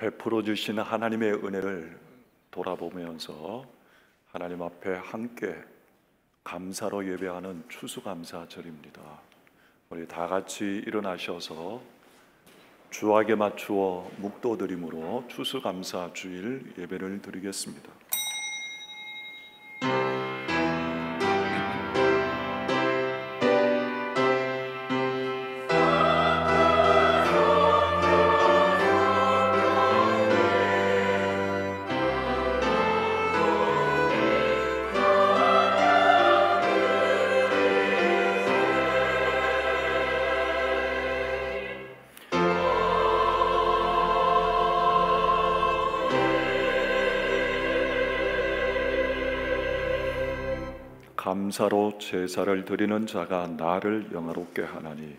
베풀어 주시는 하나님의 은혜를 돌아보면서 하나님 앞에 함께 감사로 예배하는 추수감사절입니다. 우리 다 같이 일어나셔서 주악에 맞추어 묵도드림으로 추수감사 주일 예배를 드리겠습니다. 감사로 제사를 드리는 자가 나를 영화롭게 하나니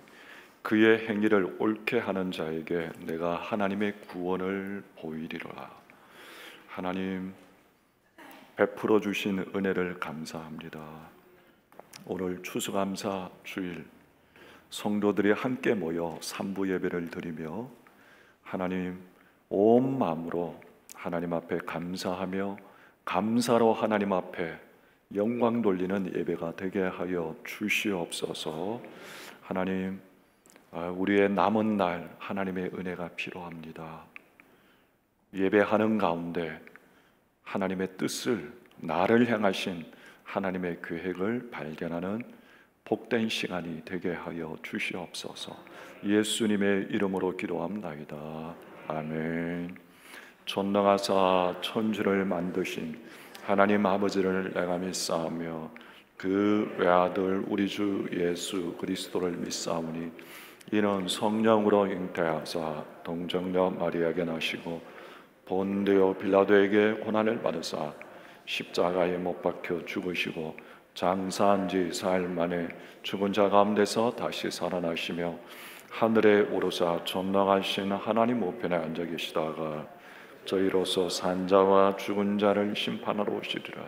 그의 행위를 옳게 하는 자에게 내가 하나님의 구원을 보이리라. 하나님 베풀어 주신 은혜를 감사합니다. 오늘 추수감사 주일 성도들이 함께 모여 삼부 예배를 드리며 하나님 온 마음으로 하나님 앞에 감사하며 감사로 하나님 앞에 영광 돌리는 예배가 되게 하여 주시옵소서. 하나님, 우리의 남은 날 하나님의 은혜가 필요합니다. 예배하는 가운데 하나님의 뜻을, 나를 향하신 하나님의 계획을 발견하는 복된 시간이 되게 하여 주시옵소서. 예수님의 이름으로 기도합나이다. 아멘. 전능하사 천지를 만드신 하나님 아버지를 내가 믿사오며 그 외아들 우리 주 예수 그리스도를 믿사오니 이는 성령으로 잉태하사 동정녀 마리아에게 나시고 본디오 빌라도에게 고난을 받으사 십자가에 못 박혀 죽으시고 장사한 지 사흘 만에 죽은 자 가운데서 다시 살아나시며 하늘에 오르사 전능하신 하나님 우편에 앉아 계시다가 저희로서 산자와 죽은 자를 심판하러 오시리라.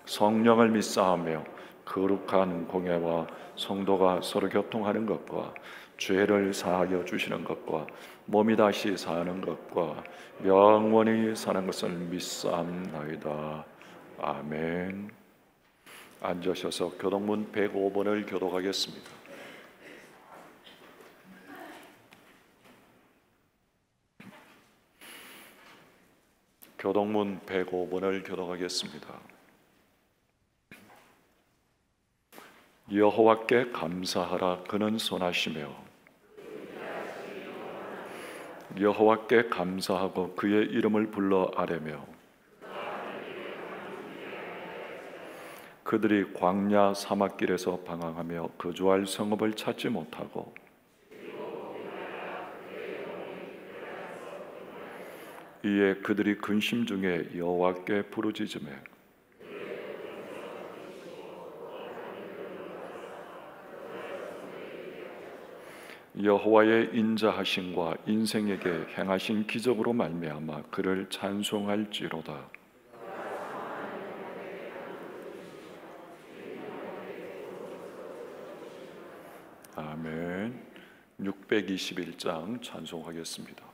성령을 믿사오며 거룩한 공예와 성도가 서로 교통하는 것과 죄를 사하여 주시는 것과 몸이 다시 사는 것과 영원히 사는 것을 믿사옵나이다. 아멘. 앉으셔서 교동문 105번을 교독하겠습니다. 교동문 105번을 교독하겠습니다. 여호와께 감사하라. 그는 선하시며 여호와께 감사하고 그의 이름을 불러 아뢰며 그들이 광야 사막길에서 방황하며 거주할 성읍을 찾지 못하고 이에 그들이 근심 중에 여호와께 부르짖으매 여호와의 인자하심과 인생에게 행하신 기적으로 말미암아 그를 찬송할지로다. 아멘. 621장 찬송하겠습니다.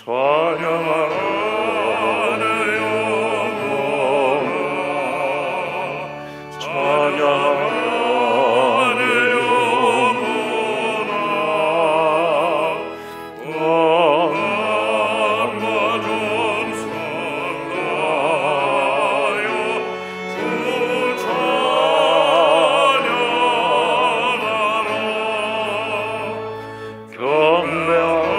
찬양하라 내 영혼아 찬양하라 내 영혼아 원한과 전선 다하여 주 찬양하라 경배하라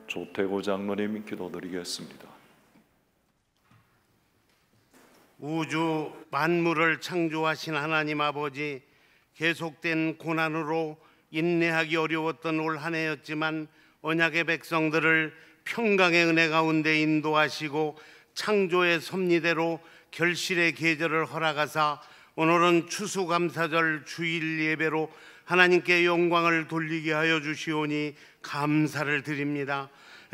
조태고 장로님 기도드리겠습니다. 우주 만물을 창조하신 하나님 아버지, 계속된 고난으로 인내하기 어려웠던 올 한 해였지만 언약의 백성들을 평강의 은혜 가운데 인도하시고 창조의 섭리대로 결실의 계절을 허락하사 오늘은 추수감사절 주일 예배로 하나님께 영광을 돌리게 하여 주시오니 감사를 드립니다.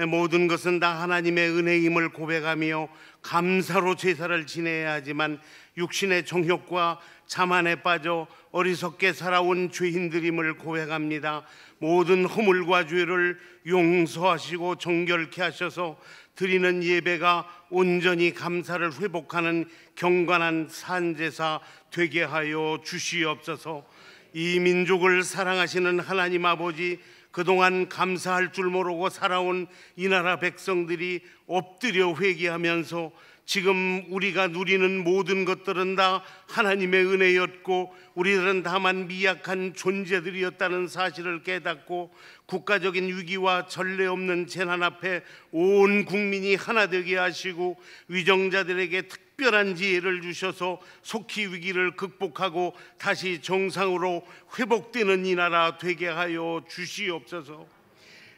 모든 것은 다 하나님의 은혜임을 고백하며 감사로 제사를 지내야 하지만 육신의 정욕과 자만에 빠져 어리석게 살아온 죄인들임을 고백합니다. 모든 허물과 죄를 용서하시고 정결케 하셔서 드리는 예배가 온전히 감사를 회복하는 경건한 산제사 되게 하여 주시옵소서. 이 민족을 사랑하시는 하나님 아버지, 그동안 감사할 줄 모르고 살아온 이 나라 백성들이 엎드려 회개하면서 지금 우리가 누리는 모든 것들은 다 하나님의 은혜였고 우리들은 다만 미약한 존재들이었다는 사실을 깨닫고 국가적인 위기와 전례 없는 재난 앞에 온 국민이 하나 되게 하시고 위정자들에게 특별한 지혜를 주셔서 속히 위기를 극복하고 다시 정상으로 회복되는 이 나라 되게 하여 주시옵소서.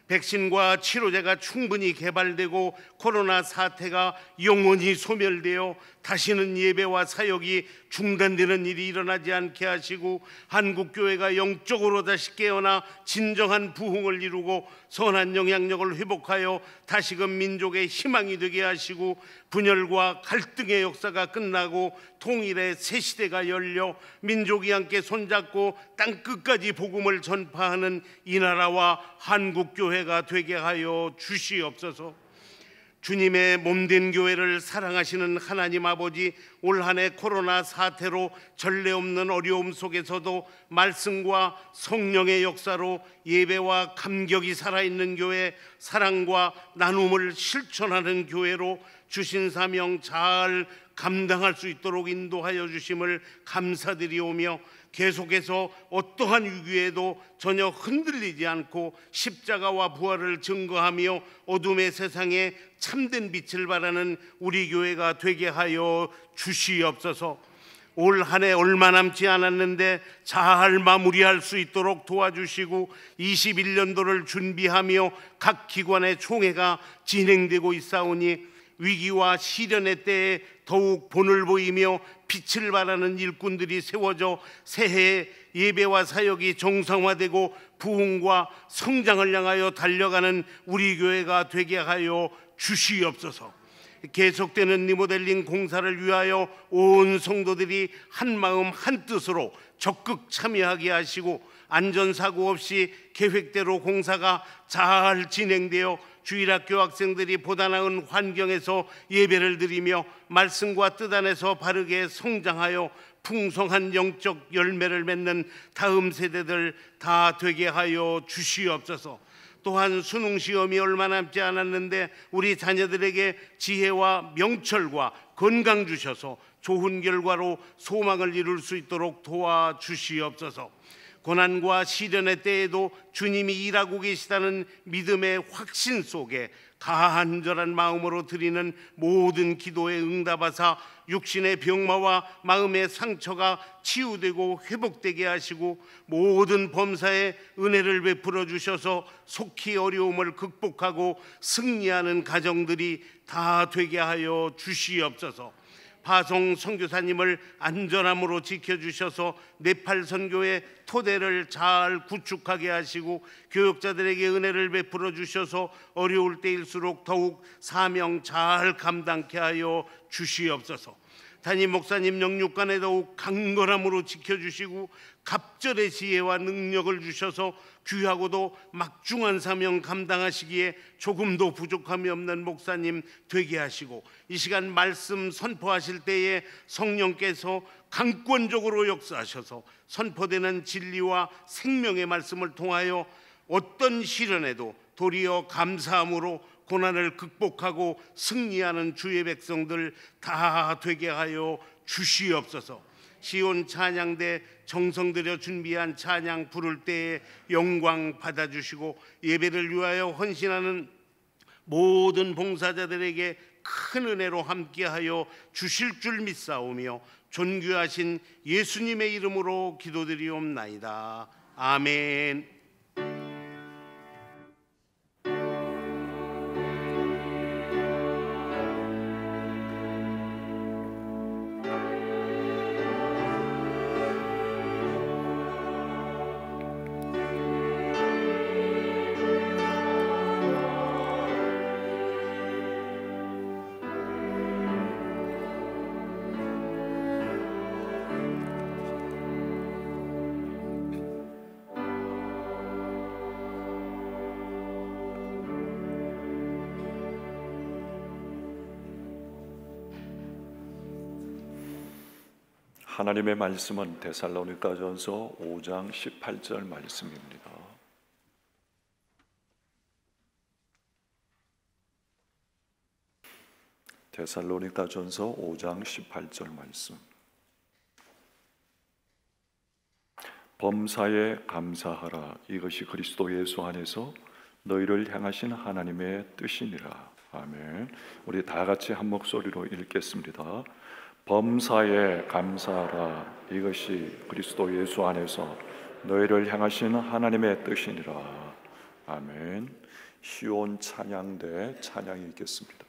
백신과 치료제가 충분히 개발되고 코로나 사태가 영원히 소멸되어 다시는 예배와 사역이 중단되는 일이 일어나지 않게 하시고 한국교회가 영적으로 다시 깨어나 진정한 부흥을 이루고 선한 영향력을 회복하여 다시금 민족의 희망이 되게 하시고 분열과 갈등의 역사가 끝나고 통일의 새 시대가 열려 민족이 함께 손잡고 땅끝까지 복음을 전파하는 이 나라와 한국교회가 되게 하여 주시옵소서. 주님의 몸된 교회를 사랑하시는 하나님 아버지, 올 한 해 코로나 사태로 전례 없는 어려움 속에서도 말씀과 성령의 역사로 예배와 감격이 살아있는 교회, 사랑과 나눔을 실천하는 교회로 주신 사명 잘 감당할 수 있도록 인도하여 주심을 감사드리오며 계속해서 어떠한 위기에도 전혀 흔들리지 않고 십자가와 부활을 증거하며 어둠의 세상에 참된 빛을 발하는 우리 교회가 되게 하여 주시옵소서. 올 한 해 얼마 남지 않았는데 잘 마무리할 수 있도록 도와주시고 21년도를 준비하며 각 기관의 총회가 진행되고 있사오니 위기와 시련의 때에 더욱 본을 보이며 빛을 발하는 일꾼들이 세워져 새해 예배와 사역이 정상화되고 부흥과 성장을 향하여 달려가는 우리 교회가 되게 하여 주시옵소서. 계속되는 리모델링 공사를 위하여 온 성도들이 한마음 한뜻으로 적극 참여하게 하시고 안전사고 없이 계획대로 공사가 잘 진행되어 주일학교 학생들이 보다 나은 환경에서 예배를 드리며 말씀과 뜻 안에서 바르게 성장하여 풍성한 영적 열매를 맺는 다음 세대들 다 되게 하여 주시옵소서. 또한 수능 시험이 얼마 남지 않았는데 우리 자녀들에게 지혜와 명철과 건강 주셔서 좋은 결과로 소망을 이룰 수 있도록 도와주시옵소서. 고난과 시련의 때에도 주님이 일하고 계시다는 믿음의 확신 속에 간절한 마음으로 드리는 모든 기도에 응답하사 육신의 병마와 마음의 상처가 치유되고 회복되게 하시고 모든 범사에 은혜를 베풀어 주셔서 속히 어려움을 극복하고 승리하는 가정들이 다 되게 하여 주시옵소서. 파송 선교사님을 안전함으로 지켜주셔서 네팔 선교의 토대를 잘 구축하게 하시고 교역자들에게 은혜를 베풀어 주셔서 어려울 때일수록 더욱 사명 잘 감당케 하여 주시옵소서. 담임 목사님 영육간에 더욱 강건함으로 지켜주시고 갑절의 지혜와 능력을 주셔서 귀하고도 막중한 사명 감당하시기에 조금도 부족함이 없는 목사님 되게 하시고 이 시간 말씀 선포하실 때에 성령께서 강권적으로 역사하셔서 선포되는 진리와 생명의 말씀을 통하여 어떤 시련에도 도리어 감사함으로 고난을 극복하고 승리하는 주의 백성들 다 되게 하여 주시옵소서. 시온 찬양대 정성 들여 준비한 찬양 부를 때에 영광 받아주시고 예배를 위하여 헌신하는 모든 봉사자들에게 큰 은혜로 함께하여 주실 줄 믿사오며 존귀하신 예수님의 이름으로 기도드리옵나이다. 아멘. 하나님의 말씀은 데살로니가전서 5장 18절 말씀입니다. 데살로니가전서 5장 18절 말씀. 범사에 감사하라. 이것이 그리스도 예수 안에서 너희를 향하신 하나님의 뜻이니라. 아멘. 우리 다 같이 한 목소리로 읽겠습니다. 범사에 감사하라. 이것이 그리스도 예수 안에서 너희를 향하신 하나님의 뜻이니라. 아멘. 시온 찬양대 찬양이 있겠습니다.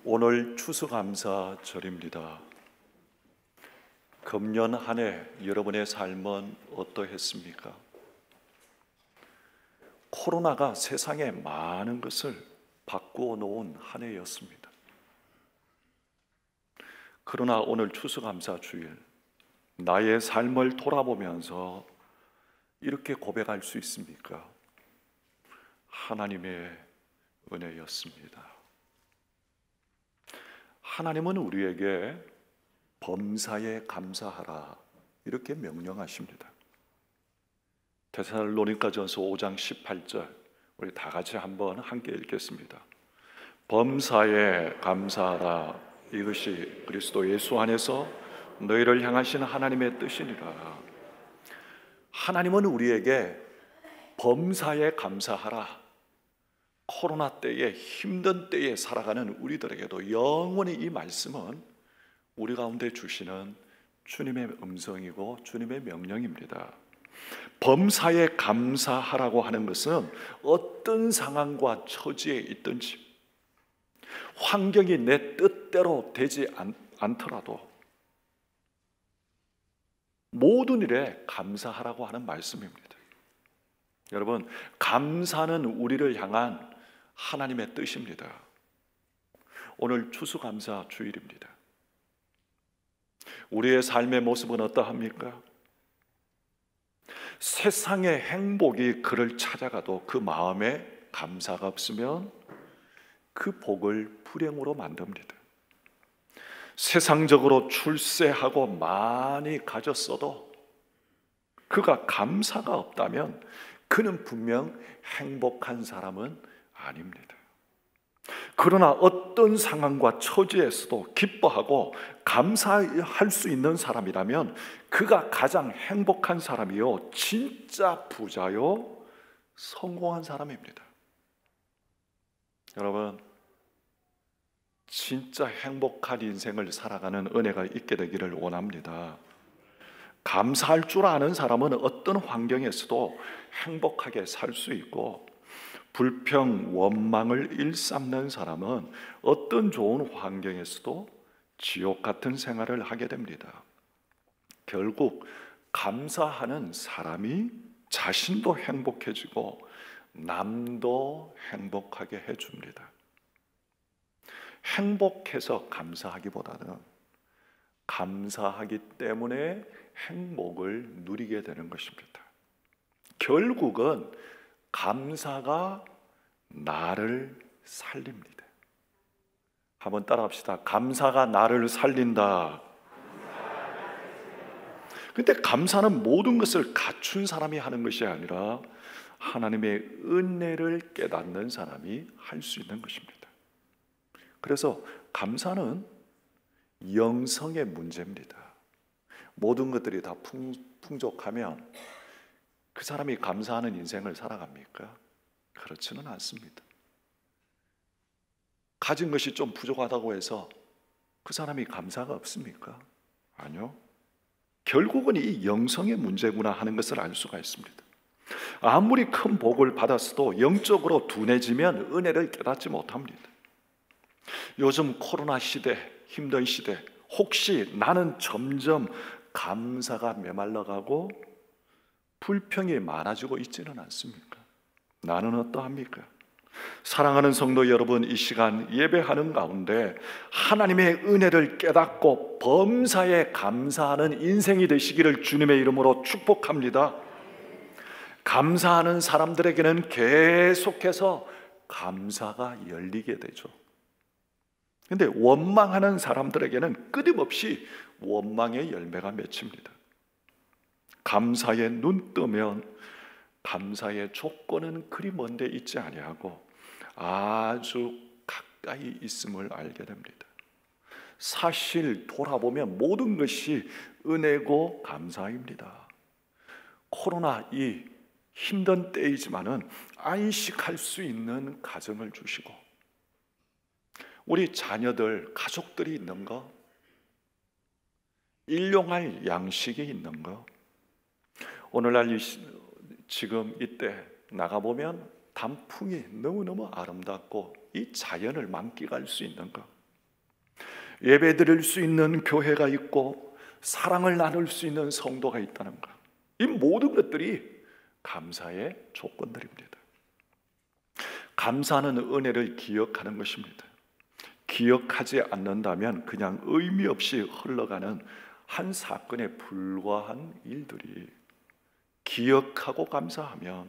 오늘 추수감사절입니다. 금년 한 해 여러분의 삶은 어떠했습니까? 코로나가 세상에 많은 것을 바꾸어 놓은 한 해였습니다. 그러나 오늘 추수감사주일, 나의 삶을 돌아보면서 이렇게 고백할 수 있습니까? 하나님의 은혜였습니다. 하나님은 우리에게 범사에 감사하라 이렇게 명령하십니다. 데살로니가전서 5장 18절 우리 다 같이 한번 함께 읽겠습니다. 범사에 감사하라, 이것이 그리스도 예수 안에서 너희를 향하신 하나님의 뜻이니라. 하나님은 우리에게 범사에 감사하라, 코로나 때에 힘든 때에 살아가는 우리들에게도 영원히 이 말씀은 우리 가운데 주시는 주님의 음성이고 주님의 명령입니다. 범사에 감사하라고 하는 것은 어떤 상황과 처지에 있든지, 환경이 내 뜻대로 되지 않더라도 모든 일에 감사하라고 하는 말씀입니다. 여러분, 감사는 우리를 향한 하나님의 뜻입니다. 오늘 추수감사 주일입니다. 우리의 삶의 모습은 어떠합니까? 세상의 행복이 그를 찾아가도 그 마음에 감사가 없으면 그 복을 불행으로 만듭니다. 세상적으로 출세하고 많이 가졌어도 그가 감사가 없다면 그는 분명 행복한 사람은 아닙니다. 그러나 어떤 상황과 처지에서도 기뻐하고 감사할 수 있는 사람이라면 그가 가장 행복한 사람이요, 진짜 부자요, 성공한 사람입니다. 여러분, 진짜 행복한 인생을 살아가는 은혜가 있게 되기를 원합니다. 감사할 줄 아는 사람은 어떤 환경에서도 행복하게 살 수 있고, 불평, 원망을 일삼는 사람은 어떤 좋은 환경에서도 지옥 같은 생활을 하게 됩니다. 결국 감사하는 사람이 자신도 행복해지고 남도 행복하게 해줍니다. 행복해서 감사하기보다는 감사하기 때문에 행복을 누리게 되는 것입니다. 결국은 감사가 나를 살립니다. 한번 따라합시다. 감사가 나를 살린다. 근데 감사는 모든 것을 갖춘 사람이 하는 것이 아니라 하나님의 은혜를 깨닫는 사람이 할 수 있는 것입니다. 그래서 감사는 영성의 문제입니다. 모든 것들이 다 풍족하면 그 사람이 감사하는 인생을 살아갑니까? 그렇지는 않습니다. 가진 것이 좀 부족하다고 해서 그 사람이 감사가 없습니까? 아니요. 결국은 이 영성의 문제구나 하는 것을 알 수가 있습니다. 아무리 큰 복을 받았어도 영적으로 둔해지면 은혜를 깨닫지 못합니다. 요즘 코로나 시대, 힘든 시대, 혹시 나는 점점 감사가 메말라가고 불평이 많아지고 있지는 않습니까? 나는 어떠합니까? 사랑하는 성도 여러분, 이 시간 예배하는 가운데 하나님의 은혜를 깨닫고 범사에 감사하는 인생이 되시기를 주님의 이름으로 축복합니다. 감사하는 사람들에게는 계속해서 감사가 열리게 되죠. 그런데 원망하는 사람들에게는 끊임없이 원망의 열매가 맺힙니다. 감사에 눈 뜨면 감사의 조건은 그리 먼데 있지 아니하고 아주 가까이 있음을 알게 됩니다. 사실 돌아보면 모든 것이 은혜고 감사입니다. 코로나 이 힘든 때이지만은 안식할 수 있는 가정을 주시고, 우리 자녀들, 가족들이 있는 거, 일용할 양식이 있는 거, 오늘날 지금 이때 나가보면 단풍이 너무너무 아름답고 이 자연을 만끽할 수 있는 것, 예배 드릴 수 있는 교회가 있고 사랑을 나눌 수 있는 성도가 있다는 것, 이 모든 것들이 감사의 조건들입니다. 감사는 은혜를 기억하는 것입니다. 기억하지 않는다면 그냥 의미 없이 흘러가는 한 사건에 불과한 일들이, 기억하고 감사하면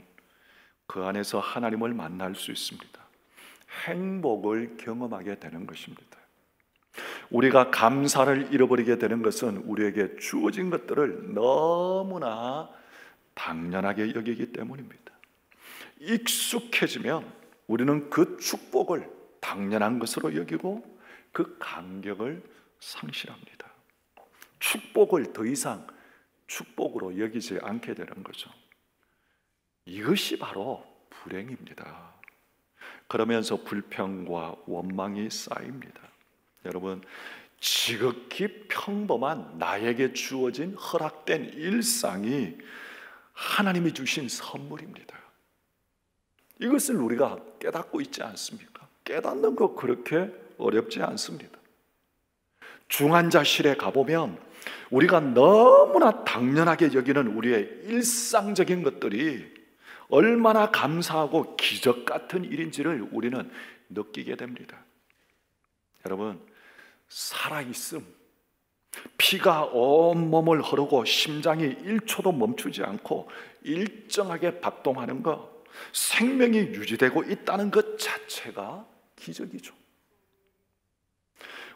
그 안에서 하나님을 만날 수 있습니다. 행복을 경험하게 되는 것입니다. 우리가 감사를 잃어버리게 되는 것은 우리에게 주어진 것들을 너무나 당연하게 여기기 때문입니다. 익숙해지면 우리는 그 축복을 당연한 것으로 여기고 그 간격을 상실합니다. 축복을 더 이상 축복으로 여기지 않게 되는 거죠. 이것이 바로 불행입니다. 그러면서 불평과 원망이 쌓입니다. 여러분, 지극히 평범한 나에게 주어진 허락된 일상이 하나님이 주신 선물입니다. 이것을 우리가 깨닫고 있지 않습니까? 깨닫는 거 그렇게 어렵지 않습니다. 중환자실에 가보면 우리가 너무나 당연하게 여기는 우리의 일상적인 것들이 얼마나 감사하고 기적 같은 일인지를 우리는 느끼게 됩니다. 여러분, 살아있음, 피가 온몸을 흐르고 심장이 1초도 멈추지 않고 일정하게 박동하는 것, 생명이 유지되고 있다는 것 자체가 기적이죠.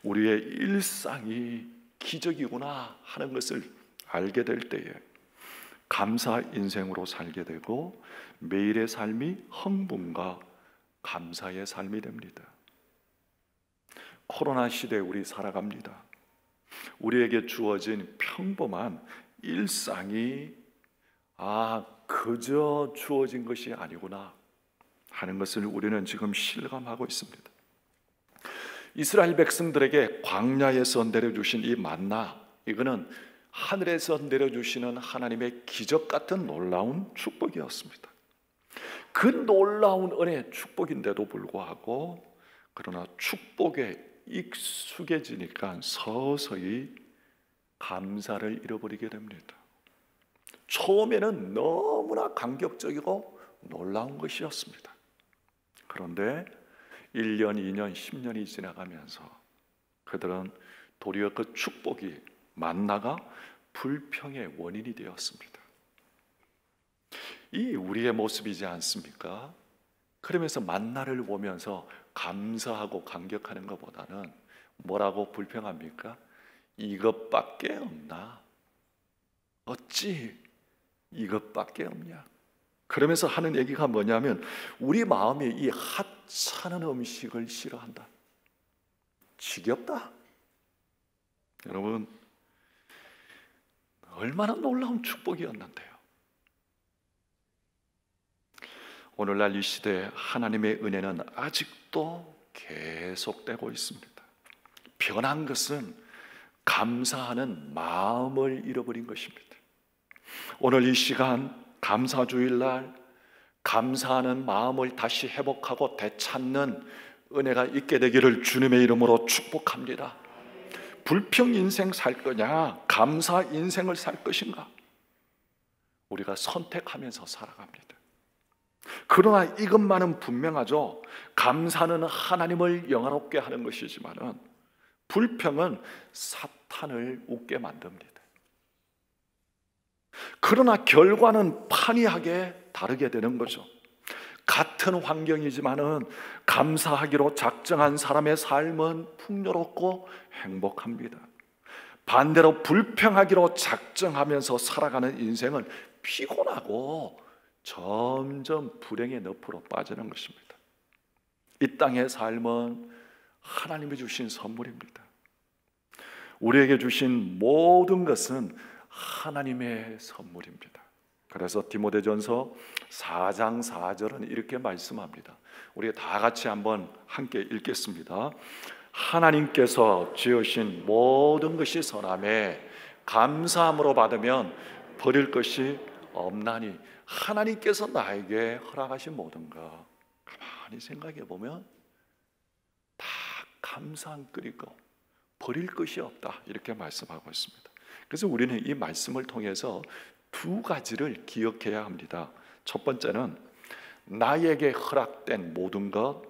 우리의 일상이 기적이구나 하는 것을 알게 될 때에 감사 인생으로 살게 되고 매일의 삶이 흥분과 감사의 삶이 됩니다. 코로나 시대에 우리 살아갑니다. 우리에게 주어진 평범한 일상이 그저 주어진 것이 아니구나 하는 것을 우리는 지금 실감하고 있습니다. 이스라엘 백성들에게 광야에서 내려주신 이 만나, 이거는 하늘에서 내려주시는 하나님의 기적 같은 놀라운 축복이었습니다. 그 놀라운 은혜의 축복인데도 불구하고, 그러나 축복에 익숙해지니까 서서히 감사를 잃어버리게 됩니다. 처음에는 너무나 감격적이고 놀라운 것이었습니다. 그런데 1년, 2년, 10년이 지나가면서 그들은 도리어 그 축복이, 만나가 불평의 원인이 되었습니다. 이 우리의 모습이지 않습니까? 그러면서 만나를 보면서 감사하고 감격하는 것보다는 뭐라고 불평합니까? 이것밖에 없나? 어찌 이것밖에 없냐? 그러면서 하는 얘기가 뭐냐면 우리 마음이 이 하찮은 음식을 싫어한다. 지겹다. 여러분, 얼마나 놀라운 축복이었는데요. 오늘날 이 시대에 하나님의 은혜는 아직도 계속되고 있습니다. 변한 것은 감사하는 마음을 잃어버린 것입니다. 오늘 이 시간 감사주일날 감사하는 마음을 다시 회복하고 되찾는 은혜가 있게 되기를 주님의 이름으로 축복합니다. 불평 인생 살 거냐, 감사 인생을 살 것인가, 우리가 선택하면서 살아갑니다. 그러나 이것만은 분명하죠. 감사는 하나님을 영화롭게 하는 것이지만은 불평은 사탄을 웃게 만듭니다. 그러나 결과는 판이하게 다르게 되는 거죠. 같은 환경이지만은 감사하기로 작정한 사람의 삶은 풍요롭고 행복합니다. 반대로 불평하기로 작정하면서 살아가는 인생은 피곤하고 점점 불행의 늪으로 빠지는 것입니다. 이 땅의 삶은 하나님이 주신 선물입니다. 우리에게 주신 모든 것은 하나님의 선물입니다. 그래서 디모데전서 4장 4절은 이렇게 말씀합니다. 우리 다 같이 한번 함께 읽겠습니다. 하나님께서 지으신 모든 것이 선함에 감사함으로 받으면 버릴 것이 없나니. 하나님께서 나에게 허락하신 모든 것 가만히 생각해 보면 다 감사한 끓이고 버릴 것이 없다, 이렇게 말씀하고 있습니다. 그래서 우리는 이 말씀을 통해서 두 가지를 기억해야 합니다. 첫 번째는 나에게 허락된 모든 것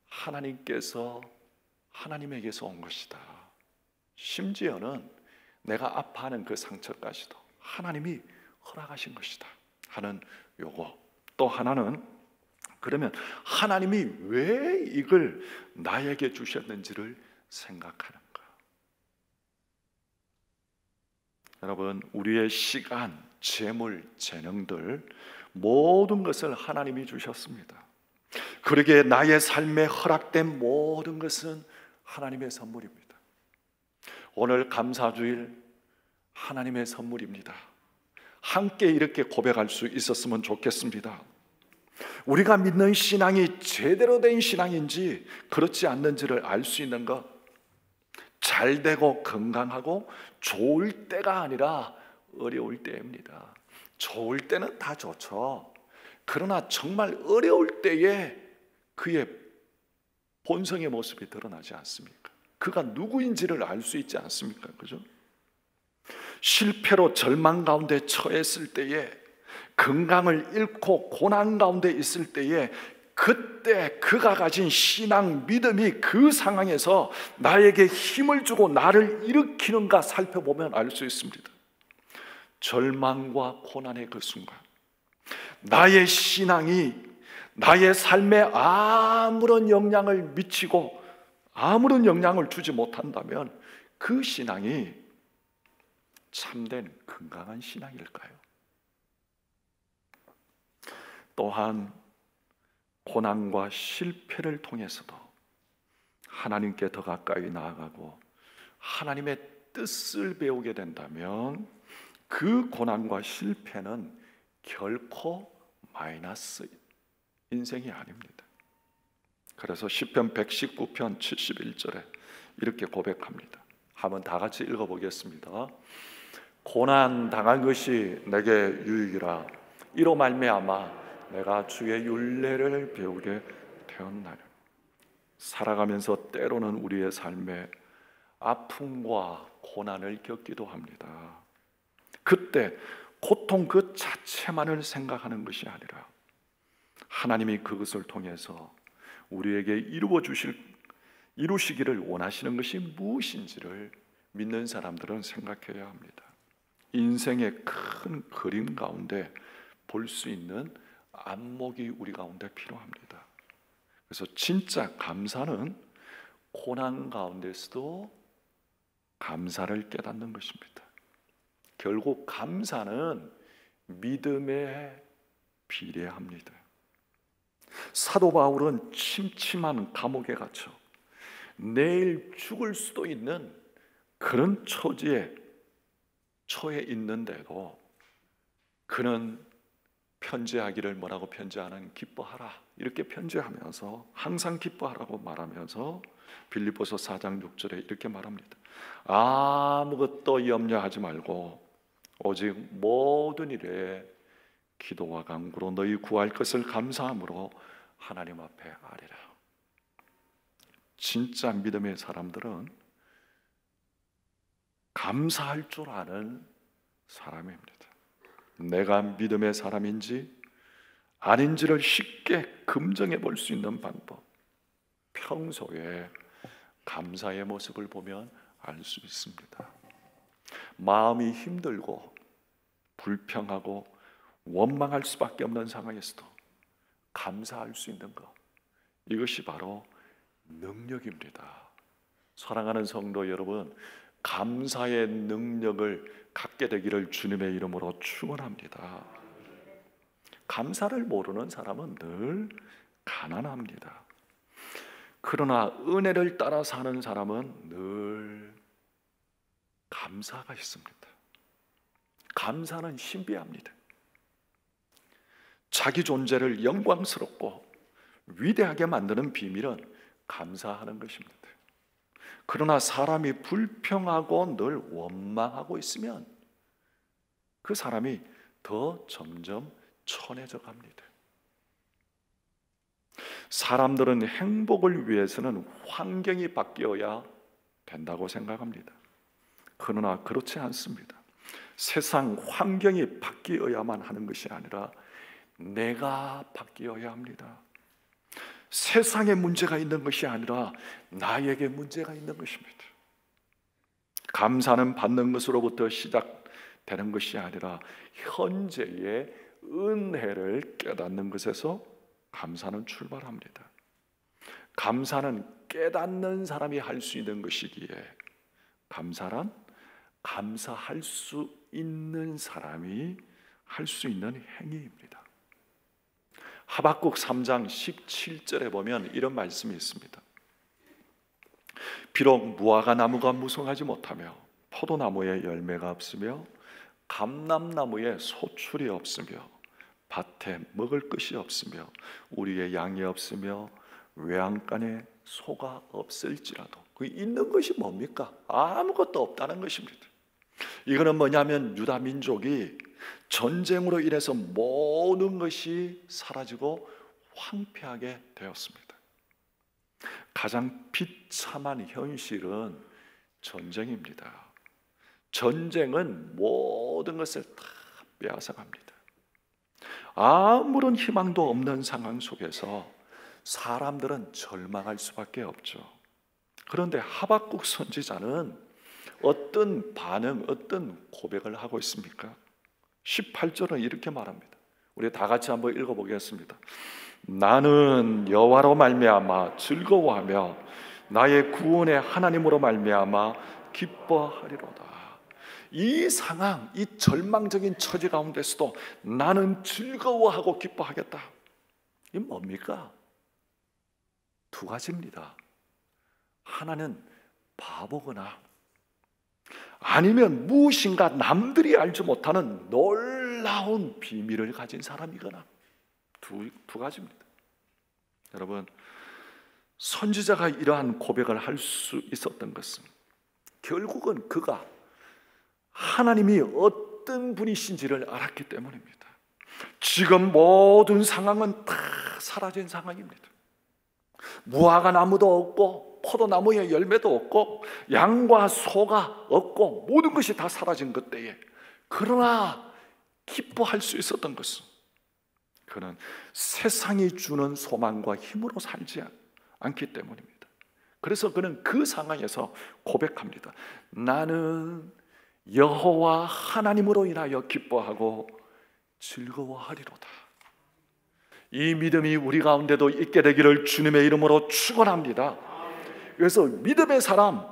하나님에게서 온 것이다. 심지어는 내가 아파하는 그 상처까지도 하나님이 허락하신 것이다 하는 요거. 또 하나는, 그러면 하나님이 왜 이걸 나에게 주셨는지를 생각하는가. 여러분, 우리의 시간, 재물, 재능들 모든 것을 하나님이 주셨습니다. 그러기에 나의 삶에 허락된 모든 것은 하나님의 선물입니다. 오늘 감사주일 하나님의 선물입니다. 함께 이렇게 고백할 수 있었으면 좋겠습니다. 우리가 믿는 신앙이 제대로 된 신앙인지 그렇지 않는지를 알 수 있는 것, 잘 되고 건강하고 좋을 때가 아니라 어려울 때입니다. 좋을 때는 다 좋죠. 그러나 정말 어려울 때에 그의 본성의 모습이 드러나지 않습니까? 그가 누구인지를 알 수 있지 않습니까? 그죠? 실패로 절망 가운데 처했을 때에, 건강을 잃고 고난 가운데 있을 때에, 그때 그가 가진 신앙, 믿음이 그 상황에서 나에게 힘을 주고 나를 일으키는가 살펴보면 알 수 있습니다. 절망과 고난의 그 순간, 나의 신앙이 나의 삶에 아무런 영향을 미치고 아무런 영향을 주지 못한다면 그 신앙이 참된 건강한 신앙일까요? 또한 고난과 실패를 통해서도 하나님께 더 가까이 나아가고 하나님의 뜻을 배우게 된다면 그 고난과 실패는 결코 마이너스 인생이 아닙니다. 그래서 시편 119편 71절에 이렇게 고백합니다. 한번 다 같이 읽어보겠습니다. 고난 당한 것이 내게 유익이라. 이로 말미암아 내가 주의 율례를 배우게 되었나니. 살아가면서 때로는 우리의 삶에 아픔과 고난을 겪기도 합니다. 그때 고통 그 자체만을 생각하는 것이 아니라 하나님이 그것을 통해서 우리에게 이루시기를 원하시는 것이 무엇인지를 믿는 사람들은 생각해야 합니다. 인생의 큰 그림 가운데 볼 수 있는 안목이 우리 가운데 필요합니다. 그래서 진짜 감사는 고난 가운데서도 감사를 깨닫는 것입니다. 결국 감사는 믿음에 비례합니다. 사도 바울은 침침한 감옥에 갇혀 내일 죽을 수도 있는 그런 처해 있는데도 그는 편지하기를 뭐라고 편지하는? 기뻐하라, 이렇게 편지하면서 항상 기뻐하라고 말하면서 빌립보서 4장 6절에 이렇게 말합니다. 아무것도 염려하지 말고 오직 모든 일에 기도와 간구로 너희 구할 것을 감사함으로 하나님 앞에 아뢰라. 진짜 믿음의 사람들은 감사할 줄 아는 사람입니다. 내가 믿음의 사람인지 아닌지를 쉽게 검증해 볼 수 있는 방법, 평소에 감사의 모습을 보면 알 수 있습니다. 마음이 힘들고 불평하고 원망할 수밖에 없는 상황에서도 감사할 수 있는 것, 이것이 바로 능력입니다. 사랑하는 성도 여러분, 감사의 능력을 갖게 되기를 주님의 이름으로 축원합니다. 감사를 모르는 사람은 늘 가난합니다. 그러나 은혜를 따라 사는 사람은 늘 감사가 있습니다. 감사는 신비합니다. 자기 존재를 영광스럽고 위대하게 만드는 비밀은 감사하는 것입니다. 그러나 사람이 불평하고 늘 원망하고 있으면 그 사람이 더 점점 천해져 갑니다. 사람들은 행복을 위해서는 환경이 바뀌어야 된다고 생각합니다. 그러나 그렇지 않습니다. 세상 환경이 바뀌어야만 하는 것이 아니라 내가 바뀌어야 합니다. 세상에 문제가 있는 것이 아니라 나에게 문제가 있는 것입니다. 감사는 받는 것으로부터 시작되는 것이 아니라 현재의 은혜를 깨닫는 것에서 감사는 출발합니다. 감사는 깨닫는 사람이 할 수 있는 것이기에 감사란 감사할 수 있는 사람이 할 수 있는 행위입니다. 하박국 3장 17절에 보면 이런 말씀이 있습니다. 비록 무화과 나무가 무성하지 못하며 포도나무에 열매가 없으며 감람나무에 소출이 없으며 밭에 먹을 것이 없으며 우리의 양이 없으며 외양간에 소가 없을지라도 그 있는 것이 뭡니까? 아무것도 없다는 것입니다. 이거는 뭐냐면 유다 민족이 전쟁으로 인해서 모든 것이 사라지고 황폐하게 되었습니다. 가장 비참한 현실은 전쟁입니다. 전쟁은 모든 것을 다 빼앗아갑니다. 아무런 희망도 없는 상황 속에서 사람들은 절망할 수밖에 없죠. 그런데 하박국 선지자는 어떤 반응, 어떤 고백을 하고 있습니까? 18절은 이렇게 말합니다. 우리 다 같이 한번 읽어보겠습니다. 나는 여호와로 말미암아 즐거워하며 나의 구원의 하나님으로 말미암아 기뻐하리로다. 이 상황, 이 절망적인 처지 가운데서도 나는 즐거워하고 기뻐하겠다. 이게 뭡니까? 두 가지입니다. 하나는 바보거나 아니면 무엇인가 남들이 알지 못하는 놀라운 비밀을 가진 사람이거나 두 가지입니다. 여러분, 선지자가 이러한 고백을 할 수 있었던 것은 결국은 그가 하나님이 어떤 분이신지를 알았기 때문입니다. 지금 모든 상황은 다 사라진 상황입니다. 무화과 나무도 없고 포도나무에 열매도 없고 양과 소가 없고 모든 것이 다 사라진 그때에 그러나 기뻐할 수 있었던 것은 그는 세상이 주는 소망과 힘으로 살지 않기 때문입니다. 그래서 그는 그 상황에서 고백합니다. 나는 여호와 하나님으로 인하여 기뻐하고 즐거워하리로다. 이 믿음이 우리 가운데도 있게 되기를 주님의 이름으로 축원합니다. 그래서 믿음의 사람,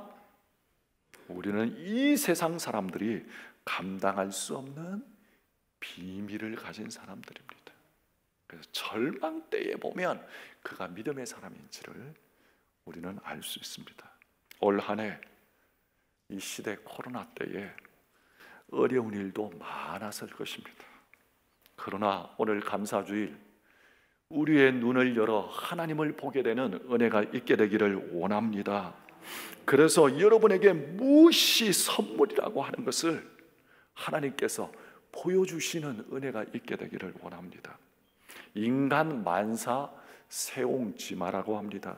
우리는 이 세상 사람들이 감당할 수 없는 비밀을 가진 사람들입니다. 그래서 절망 때에 보면 그가 믿음의 사람인지를 우리는 알 수 있습니다. 올 한 해 이 시대 코로나 때에 어려운 일도 많았을 것입니다. 그러나 오늘 감사주일 우리의 눈을 열어 하나님을 보게 되는 은혜가 있게 되기를 원합니다. 그래서 여러분에게 무엇이 선물이라고 하는 것을 하나님께서 보여주시는 은혜가 있게 되기를 원합니다. 인간 만사 세옹지마라고 합니다.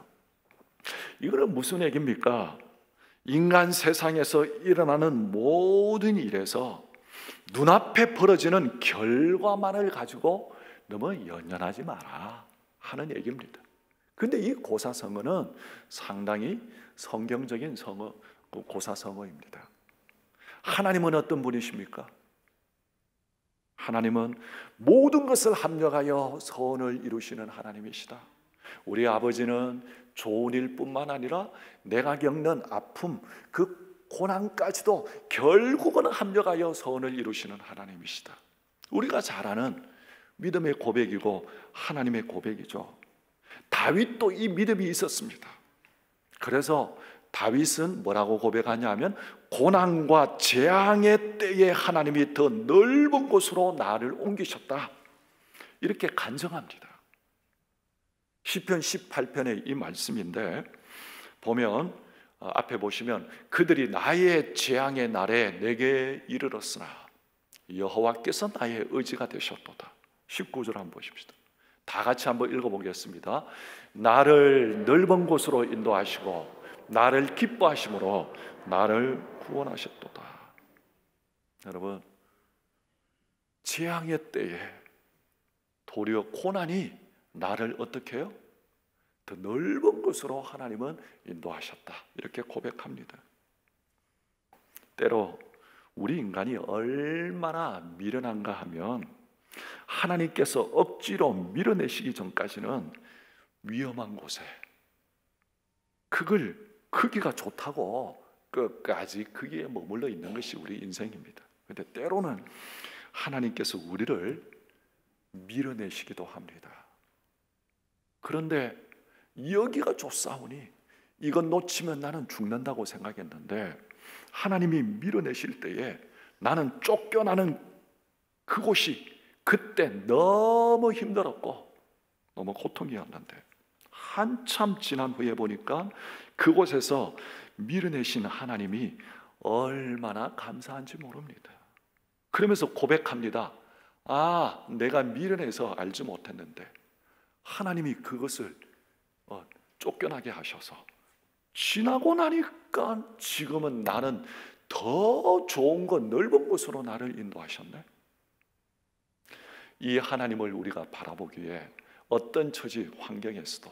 이거는 무슨 얘기입니까? 인간 세상에서 일어나는 모든 일에서 눈앞에 벌어지는 결과만을 가지고 너무 연연하지 마라 하는 얘기입니다. 근데 이 고사성어는 상당히 성경적인 성어, 고사성어입니다. 하나님은 어떤 분이십니까? 하나님은 모든 것을 합력하여 선을 이루시는 하나님이시다. 우리 아버지는 좋은 일뿐만 아니라 내가 겪는 아픔, 그 고난까지도 결국은 합력하여 선을 이루시는 하나님이시다. 우리가 잘 아는 믿음의 고백이고 하나님의 고백이죠. 다윗도 이 믿음이 있었습니다. 그래서 다윗은 뭐라고 고백하냐면 고난과 재앙의 때에 하나님이 더 넓은 곳으로 나를 옮기셨다. 이렇게 간증합니다. 시편 18편의 이 말씀인데 보면 앞에 보시면 그들이 나의 재앙의 날에 내게 이르렀으나 여호와께서 나의 의지가 되셨도다. 19절 한번 보십시다. 다 같이 한번 읽어보겠습니다. 나를 넓은 곳으로 인도하시고 나를 기뻐하심으로 나를 구원하셨도다. 여러분, 재앙의 때에 도리어 고난이 나를 어떻게 해요? 더 넓은 곳으로 하나님은 인도하셨다. 이렇게 고백합니다. 때로 우리 인간이 얼마나 미련한가 하면 하나님께서 억지로 밀어내시기 전까지는 위험한 곳에 그걸 크기가 좋다고 끝까지 거기에 머물러 있는 것이 우리 인생입니다. 그런데 때로는 하나님께서 우리를 밀어내시기도 합니다. 그런데 여기가 좋사오니 이건 놓치면 나는 죽는다고 생각했는데 하나님이 밀어내실 때에 나는 쫓겨나는 그곳이 그때 너무 힘들었고 너무 고통이었는데 한참 지난 후에 보니까 그곳에서 밀어내신 하나님이 얼마나 감사한지 모릅니다. 그러면서 고백합니다. 아, 내가 밀어내서 알지 못했는데 하나님이 그것을 쫓겨나게 하셔서 지나고 나니까 지금은 나는 더 좋은 것, 넓은 곳으로 나를 인도하셨네. 이 하나님을 우리가 바라보기에 어떤 처지 환경에서도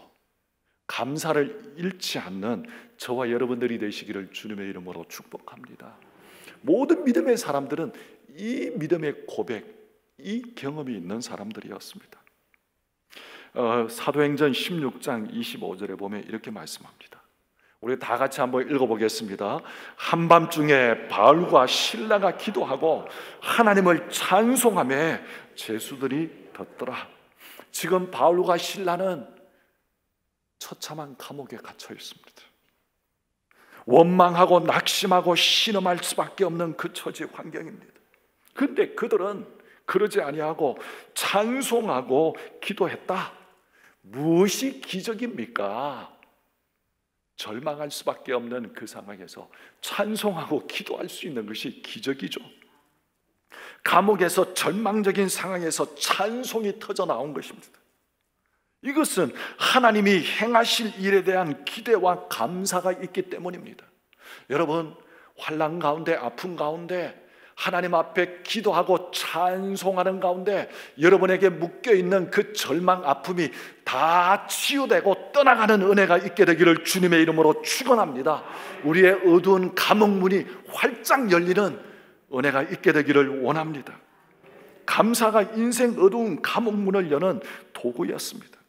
감사를 잃지 않는 저와 여러분들이 되시기를 주님의 이름으로 축복합니다. 모든 믿음의 사람들은 이 믿음의 고백, 이 경험이 있는 사람들이었습니다. 사도행전 16장 25절에 보면 이렇게 말씀합니다. 우리 다 같이 한번 읽어보겠습니다. 한밤중에 바울과 실라가 기도하고 하나님을 찬송하며 죄수들이 덧더라. 지금 바울과 실라는 처참한 감옥에 갇혀 있습니다. 원망하고 낙심하고 신음할 수밖에 없는 그 처지 환경입니다. 그런데 그들은 그러지 아니하고 찬송하고 기도했다. 무엇이 기적입니까? 절망할 수밖에 없는 그 상황에서 찬송하고 기도할 수 있는 것이 기적이죠. 감옥에서 절망적인 상황에서 찬송이 터져 나온 것입니다. 이것은 하나님이 행하실 일에 대한 기대와 감사가 있기 때문입니다. 여러분, 환난 가운데, 아픔 가운데 하나님 앞에 기도하고 찬송하는 가운데 여러분에게 묶여있는 그 절망, 아픔이 다 치유되고 떠나가는 은혜가 있게 되기를 주님의 이름으로 축원합니다. 우리의 어두운 감옥문이 활짝 열리는 은혜가 있게 되기를 원합니다. 감사가 인생 어두운 감옥문을 여는 도구였습니다.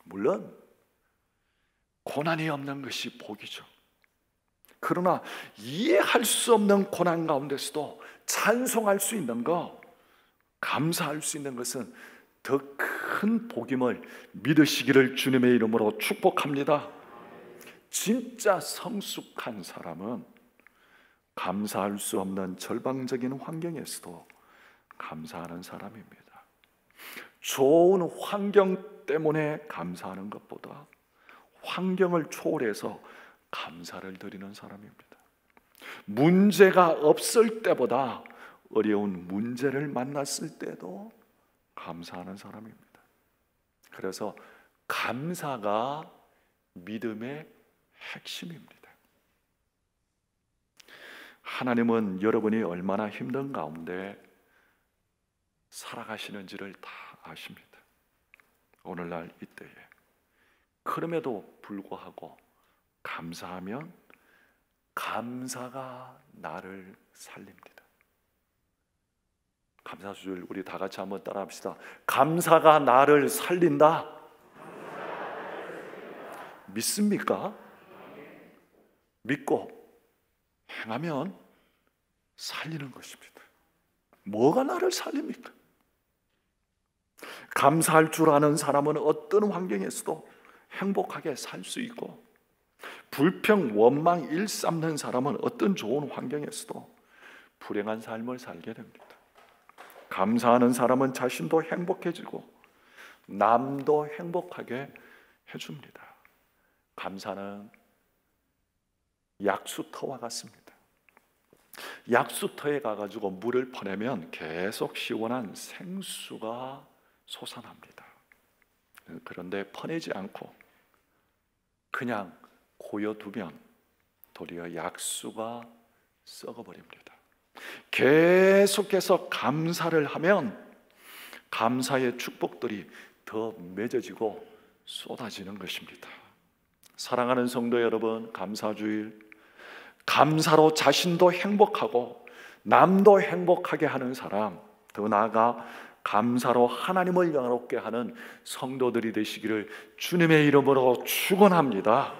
물론 고난이 없는 것이 복이죠. 그러나 이해할 수 없는 고난 가운데서도 찬송할 수 있는 것, 감사할 수 있는 것은 더 큰 복임을 믿으시기를 주님의 이름으로 축복합니다. 진짜 성숙한 사람은 감사할 수 없는 절망적인 환경에서도 감사하는 사람입니다. 좋은 환경 때문에 감사하는 것보다 환경을 초월해서 감사를 드리는 사람입니다. 문제가 없을 때보다 어려운 문제를 만났을 때도 감사하는 사람입니다. 그래서 감사가 믿음의 핵심입니다. 하나님은 여러분이 얼마나 힘든 가운데 살아가시는지를 다 아십니다. 오늘날 이때에. 그럼에도 불구하고 감사하면 감사가 나를 살립니다. 감사 수절 우리 다 같이 한번 따라합시다. 감사가 나를 살린다. 믿습니까? 믿고 행하면 살리는 것입니다. 뭐가 나를 살립니까? 감사할 줄 아는 사람은 어떤 환경에서도 행복하게 살 수 있고, 불평, 원망, 일삼는 사람은 어떤 좋은 환경에서도 불행한 삶을 살게 됩니다. 감사하는 사람은 자신도 행복해지고 남도 행복하게 해줍니다. 감사는 약수터와 같습니다. 약수터에 가가지고 물을 퍼내면 계속 시원한 생수가 솟아납니다. 그런데 퍼내지 않고 그냥 고여두면 도리어 약수가 썩어버립니다. 계속해서 감사를 하면 감사의 축복들이 더 맺어지고 쏟아지는 것입니다. 사랑하는 성도 여러분, 감사주일, 감사로 자신도 행복하고 남도 행복하게 하는 사람, 더 나아가 감사로 하나님을 영화롭게 하는 성도들이 되시기를 주님의 이름으로 축원합니다.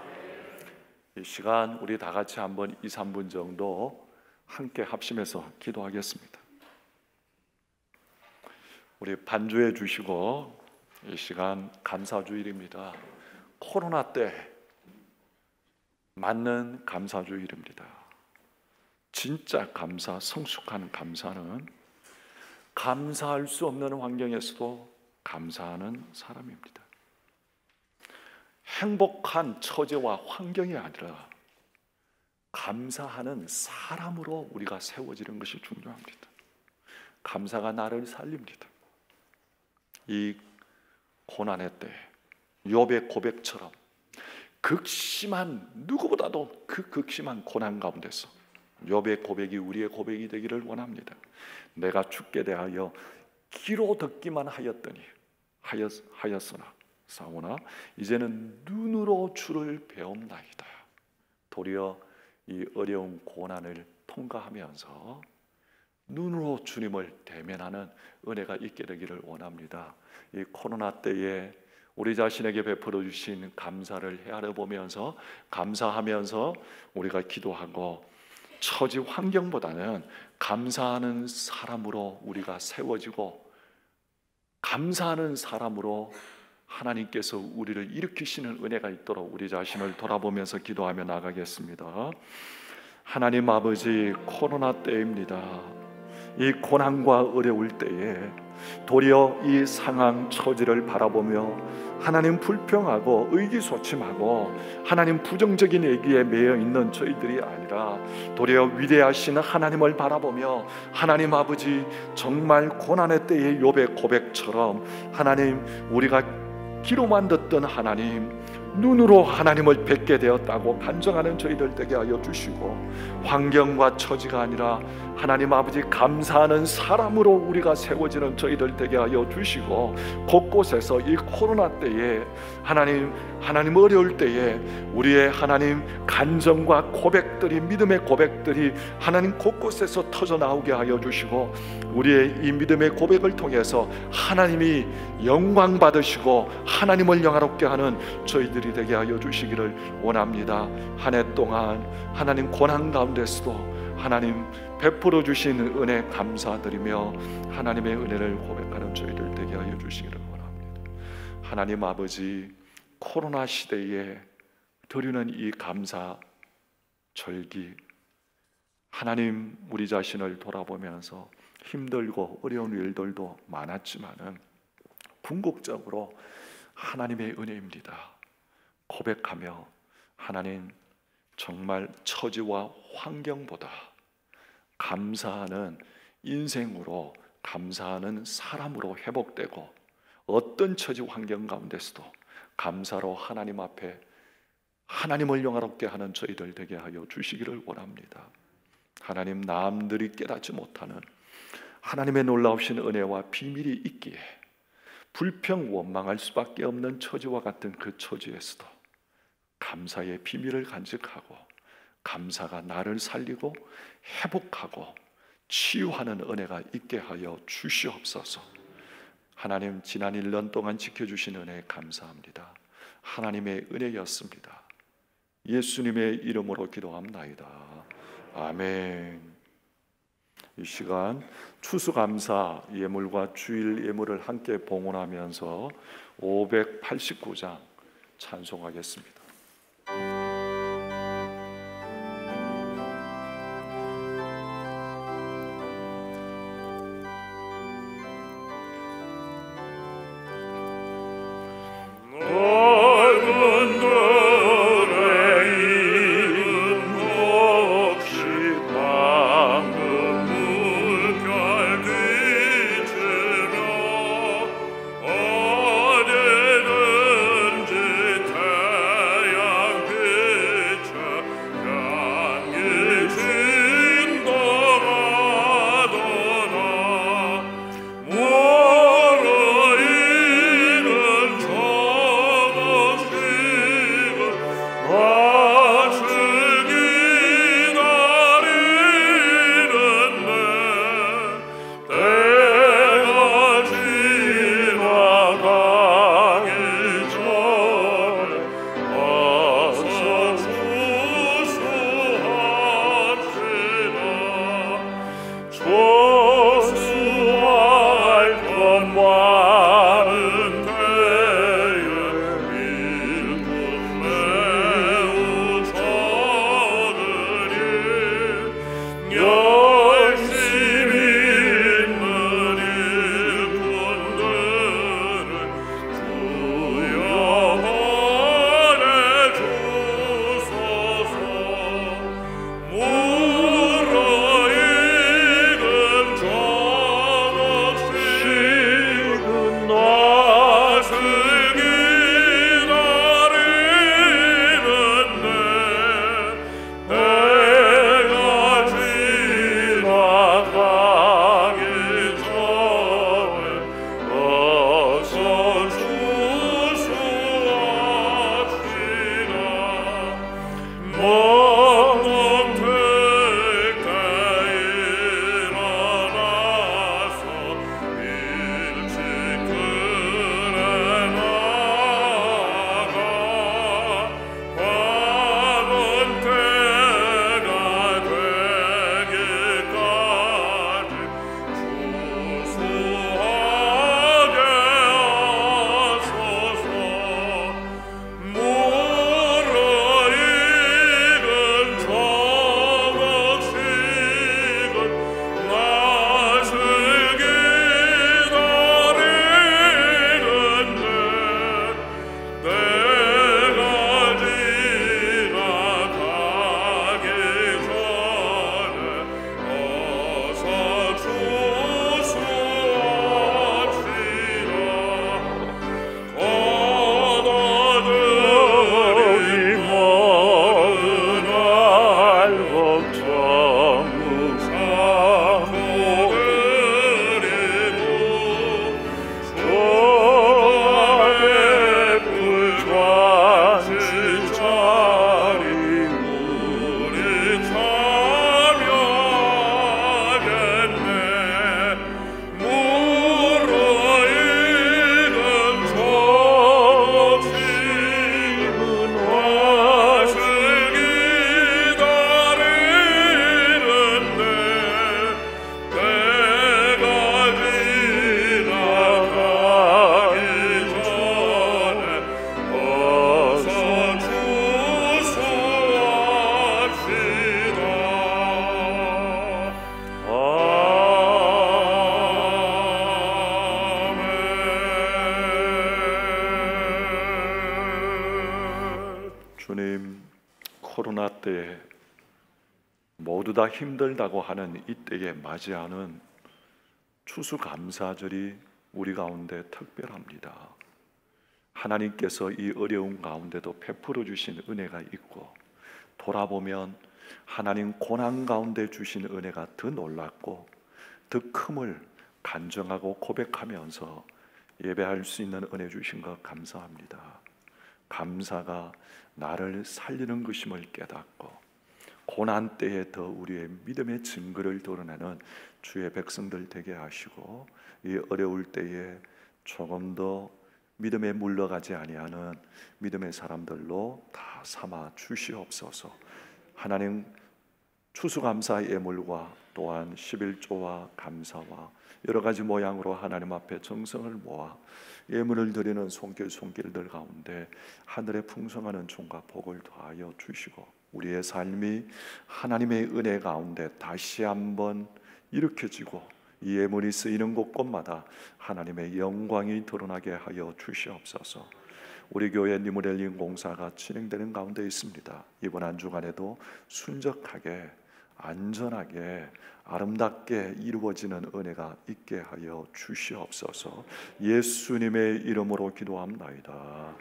이 시간 우리 다 같이 한번 2, 3분 정도 함께 합심해서 기도하겠습니다. 우리 반주해 주시고, 이 시간 감사주일입니다. 코로나 때 맞는 감사주일입니다. 진짜 감사, 성숙한 감사는 감사할 수 없는 환경에서도 감사하는 사람입니다. 행복한 처제와 환경이 아니라 감사하는 사람으로 우리가 세워지는 것이 중요합니다. 감사가 나를 살립니다. 이 고난의 때 욥의 고백처럼 극심한, 누구보다도 그 극심한 고난 가운데서 욥의 고백이 우리의 고백이 되기를 원합니다. 내가 주께 대하여 귀로 듣기만 하였으나 사오나 이제는 눈으로 주를 배움나이다. 도리어 이 어려운 고난을 통과하면서 눈으로 주님을 대면하는 은혜가 있게 되기를 원합니다. 이 코로나 때에 우리 자신에게 베풀어 주신 감사를 헤아려 보면서 감사하면서 우리가 기도하고, 처지 환경보다는 감사하는 사람으로 우리가 세워지고 감사하는 사람으로 하나님께서 우리를 일으키시는 은혜가 있도록 우리 자신을 돌아보면서 기도하며 나가겠습니다. 하나님 아버지, 코로나 때입니다. 이 고난과 어려울 때에 도리어 이 상황 처지를 바라보며 하나님 불평하고 의기소침하고 하나님 부정적인 얘기에 매여 있는 저희들이 아니라 도리어 위대하신 하나님을 바라보며, 하나님 아버지, 정말 고난의 때의 욥의 고백처럼 하나님, 우리가 귀로만 듣던 하나님, 눈으로 하나님을 뵙게 되었다고 간증하는 저희들 되게 하여 주시고, 환경과 처지가 아니라 하나님 아버지 감사하는 사람으로 우리가 세워지는 저희들 되게 하여 주시고, 곳곳에서 이 코로나 때에 하나님 어려울 때에 우리의 하나님 간증과 고백들이, 믿음의 고백들이 하나님 곳곳에서 터져 나오게 하여 주시고, 우리의 이 믿음의 고백을 통해서 하나님이 영광 받으시고 하나님을 영화롭게 하는 저희들이 되게 하여 주시기를 원합니다. 한 해 동안 하나님 고난 가운데서도 하나님 베풀어 주신 은혜 감사드리며 하나님의 은혜를 고백하는 저희들 되게 하여 주시기를 원합니다. 하나님 아버지, 코로나 시대에 드리는 이 감사 절기, 하나님 우리 자신을 돌아보면서 힘들고 어려운 일들도 많았지만은 궁극적으로 하나님의 은혜입니다 고백하며, 하나님 정말 처지와 환경보다 감사하는 인생으로, 감사하는 사람으로 회복되고, 어떤 처지 환경 가운데서도 감사로 하나님 앞에 하나님을 영화롭게 하는 저희들 되게 하여 주시기를 원합니다. 하나님, 남들이 깨닫지 못하는 하나님의 놀라우신 은혜와 비밀이 있기에 불평 원망할 수밖에 없는 처지와 같은 그 처지에서도 감사의 비밀을 간직하고, 감사가 나를 살리고 회복하고 치유하는 은혜가 있게 하여 주시옵소서. 하나님, 지난 1년 동안 지켜주신 은혜 감사합니다. 하나님의 은혜였습니다. 예수님의 이름으로 기도합나이다. 아멘. 이 시간 추수감사 예물과 주일 예물을 함께 봉헌하면서 589장 찬송하겠습니다. 코로나 때에 모두 다 힘들다고 하는 이때에 맞이하는 추수감사절이 우리 가운데 특별합니다. 하나님께서 이 어려운 가운데도 베풀어 주신 은혜가 있고, 돌아보면 하나님 고난 가운데 주신 은혜가 더 놀랍고 더 큼을 간증하고 고백하면서 예배할 수 있는 은혜 주신 것 감사합니다. 감사가 나를 살리는 것임을 깨닫고 고난 때에 더 우리의 믿음의 증거를 드러내는 주의 백성들 되게 하시고, 이 어려울 때에 조금 더 믿음에 물러가지 아니하는 믿음의 사람들로 다 삼아 주시옵소서. 하나님, 추수감사 예물과 또한 11조와 감사와 여러 가지 모양으로 하나님 앞에 정성을 모아 예물을 드리는 손길들 가운데 하늘의 풍성한 은총과 복을 더하여 주시고, 우리의 삶이 하나님의 은혜 가운데 다시 한번 일으켜지고 이 예물이 쓰이는 곳곳마다 하나님의 영광이 드러나게 하여 주시옵소서. 우리 교회 니무렐린 공사가 진행되는 가운데 있습니다. 이번 한 주간에도 순적하게 안전하게 아름답게 이루어지는 은혜가 있게 하여 주시옵소서. 예수님의 이름으로 기도합나이다.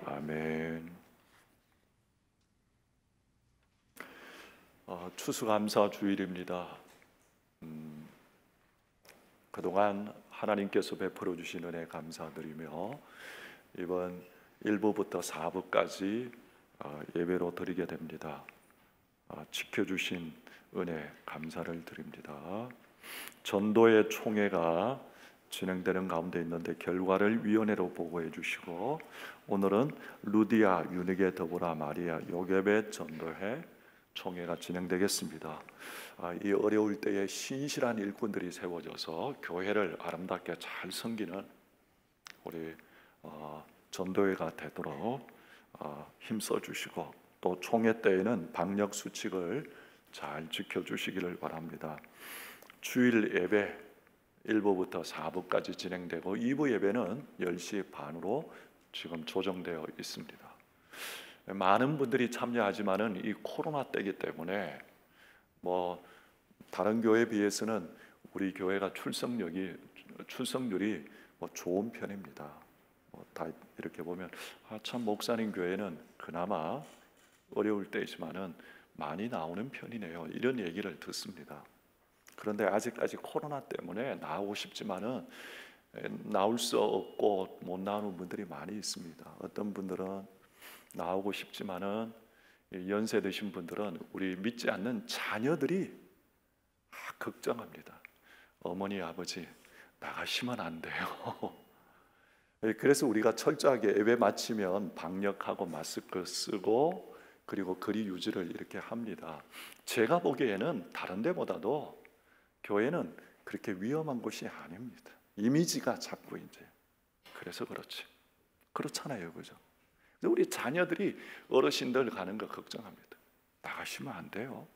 아멘. 추수감사 주일입니다. 그동안 하나님께서 베풀어 주신 은혜 감사드리며 이번 1부부터 4부까지 예배로 드리게 됩니다. 지켜주신 은혜 감사를 드립니다. 전도의 총회가 진행되는 가운데 있는데 결과를 위원회로 보고해 주시고, 오늘은 루디아, 유니게, 더보라, 마리아, 요셉의 전도회 총회가 진행되겠습니다. 이 어려울 때에 신실한 일꾼들이 세워져서 교회를 아름답게 잘 섬기는 우리 전도회가 되도록 힘써 주시고, 또 총회 때에는 방역 수칙을 잘 지켜주시기를 바랍니다. 주일 예배 1부부터 4부까지 진행되고 2부 예배는 10시 반으로 지금 조정되어 있습니다. 많은 분들이 참여하지만은 이 코로나 때이기 때문에 뭐 다른 교회에 비해서는 우리 교회가 출석률이 뭐 좋은 편입니다. 다 이렇게 보면 참 목사님 교회는 그나마 어려울 때이지만은 많이 나오는 편이네요, 이런 얘기를 듣습니다. 그런데 아직까지 코로나 때문에 나오고 싶지만은 나올 수 없고 못 나오는 분들이 많이 있습니다. 어떤 분들은 나오고 싶지만은 연세 드신 분들은 우리 믿지 않는 자녀들이 걱정합니다. 어머니 아버지 나가시면 안 돼요. 그래서 우리가 철저하게 예배 마치면 방역하고 마스크 쓰고 그리고 거리 유지를 이렇게 합니다. 제가 보기에는 다른 데보다도 교회는 그렇게 위험한 곳이 아닙니다. 이미지가 자꾸 이제 그래서 그렇잖아요, 그죠? 우리 자녀들이 어르신들 가는 거 걱정합니다. 나가시면 안 돼요.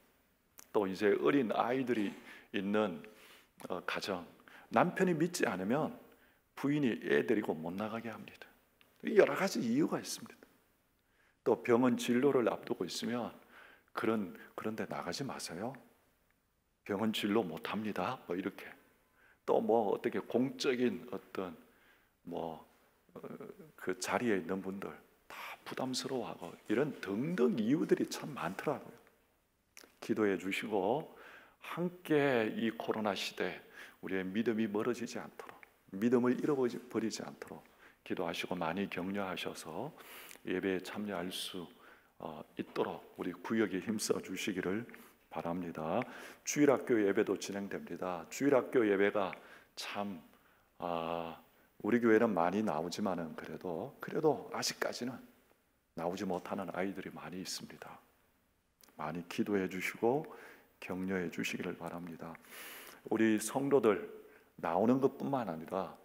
또 이제 어린 아이들이 있는 가정, 남편이 믿지 않으면 부인이 애 데리고 못 나가게 합니다. 여러 가지 이유가 있습니다. 또 병원 진료를 앞두고 있으면 그런데 나가지 마세요. 병원 진료 못 합니다. 뭐 이렇게. 또 뭐 어떻게 공적인 어떤 그 자리에 있는 분들 다 부담스러워하고 이런 등등 이유들이 참 많더라고요. 기도해 주시고 함께 이 코로나 시대 우리의 믿음이 멀어지지 않도록, 믿음을 잃어버리지 않도록 기도하시고 많이 격려하셔서 예배에 참여할 수 있도록 우리 구역에 힘써 주시기를 바랍니다. 주일학교 예배도 진행됩니다. 주일학교 예배가 참 우리 교회는 많이 나오지만은 그래도 아직까지는 나오지 못하는 아이들이 많이 있습니다. 많이 기도해 주시고 격려해 주시기를 바랍니다. 우리 성도들 나오는 것뿐만 아니라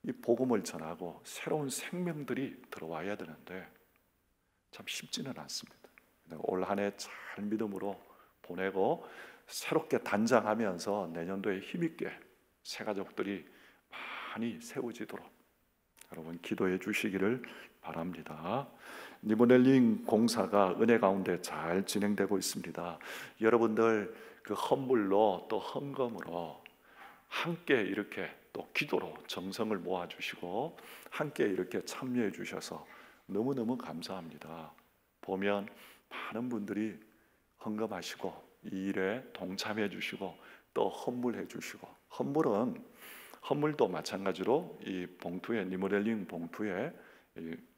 이 복음을 전하고 새로운 생명들이 들어와야 되는데 참 쉽지는 않습니다. 올 한 해 잘 믿음으로 보내고 새롭게 단장하면서 내년도에 힘있게 새 가족들이 많이 세워지도록 여러분 기도해 주시기를 바랍니다. 리모델링 공사가 은혜 가운데 잘 진행되고 있습니다. 여러분들 그 헌물로 또 헌금으로 함께 이렇게 또 기도로 정성을 모아주시고 함께 이렇게 참여해 주셔서 너무너무 감사합니다. 보면 많은 분들이 헌금하시고 이 일에 동참해 주시고 또 헌물해 주시고, 헌물도 마찬가지로 이 봉투에, 리모델링 봉투에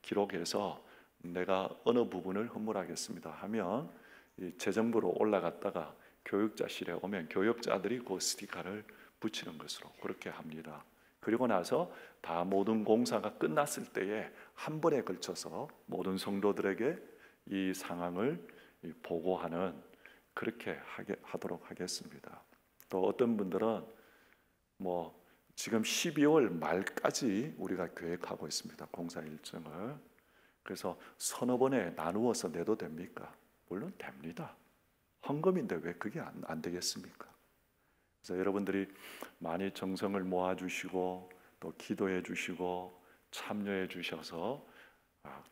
기록해서 내가 어느 부분을 헌물하겠습니다 하면 이 재정부로 올라갔다가 교육자실에 오면 교육자들이 그 스티커를 붙이는 것으로 그렇게 합니다. 그리고 나서 다 모든 공사가 끝났을 때에 한 번에 걸쳐서 모든 성도들에게 이 상황을 보고하는 그렇게 하도록 하겠습니다. 또 어떤 분들은 지금 12월 말까지 우리가 계획하고 있습니다. 공사 일정을. 그래서 서너 번에 나누어서 내도 됩니까? 물론 됩니다. 헌금인데 왜 그게 안 되겠습니까? 그래서 여러분들이 많이 정성을 모아주시고 또 기도해 주시고 참여해 주셔서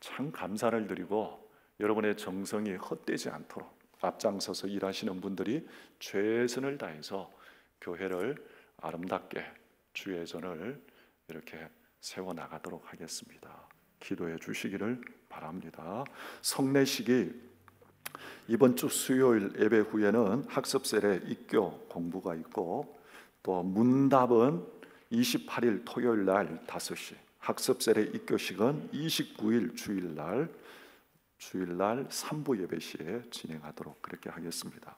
참 감사를 드리고, 여러분의 정성이 헛되지 않도록 앞장서서 일하시는 분들이 최선을 다해서 교회를 아름답게 주의 전을 이렇게 세워나가도록 하겠습니다. 기도해 주시기를 바랍니다. 성례식이 이번 주 수요일 예배 후에는 학습셀의 입교 공부가 있고, 또 문답은 28일 토요일 날 5시, 학습셀의 입교식은 29일 주일날 3부 예배 시에 진행하도록 그렇게 하겠습니다.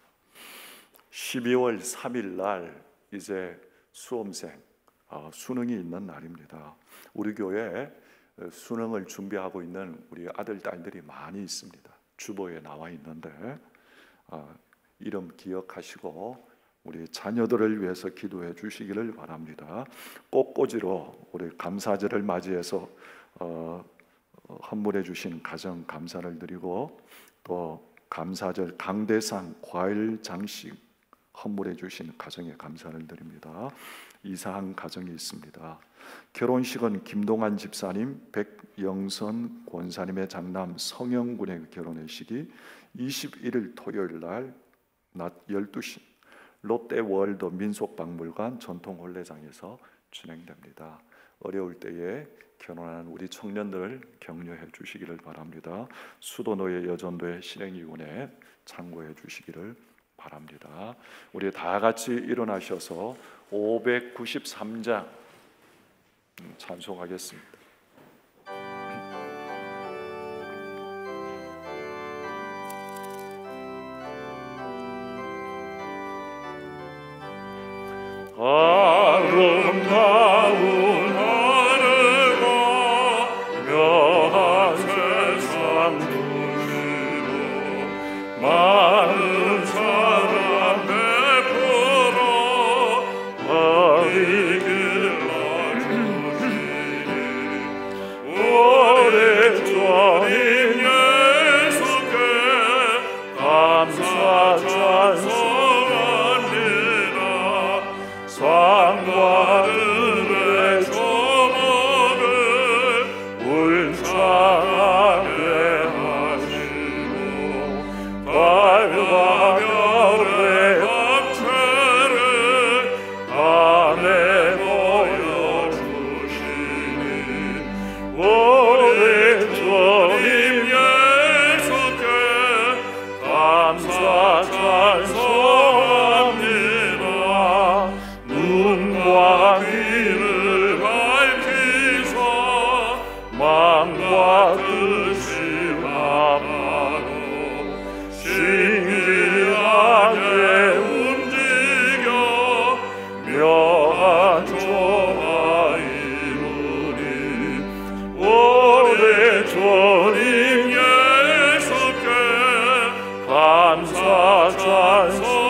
12월 3일 날 이제 수험생 수능이 있는 날입니다. 우리 교회에 수능을 준비하고 있는 우리 아들 딸들이 많이 있습니다. 주보에 나와 있는데 이름 기억하시고 우리 자녀들을 위해서 기도해 주시기를 바랍니다. 꽃꽂이로 우리 감사절을 맞이해서 헌물해 주신 가정 감사를 드리고, 또 감사절 강대상 과일 장식 헌물해 주신 가정에 감사를 드립니다. 이사한 가정이 있습니다. 결혼식은 김동환 집사님, 백영선 권사님의 장남 성영군의 결혼식이 21일 토요일 날 낮 12시 롯데월드 민속박물관 전통혼례장에서 진행됩니다. 어려울 때에 결혼하는 우리 청년들 격려해 주시기를 바랍니다. 수도노예 여전도회 실행위원회 참고해 주시기를 바랍니다. 우리 다 같이 일어나셔서 593장 찬송하겠습니다. 아름다운 하늘과 묘한 세상 누리로 많은 사랑 베풀어 우리 길러주시니 우리 주님 예수께 감사 찬송합니다. 산과 들의 조목을 울창하게 하시고 달과 별의 합체를 밤에 보여주시니 우리 주님 예수께 감사 찬송합니다. 눈과 귀를 밝히사 마음과 뜻이 합하고 신기하게 움직여 묘한 조화 이루니 우리 주님 예수께 감사 찬송합니다.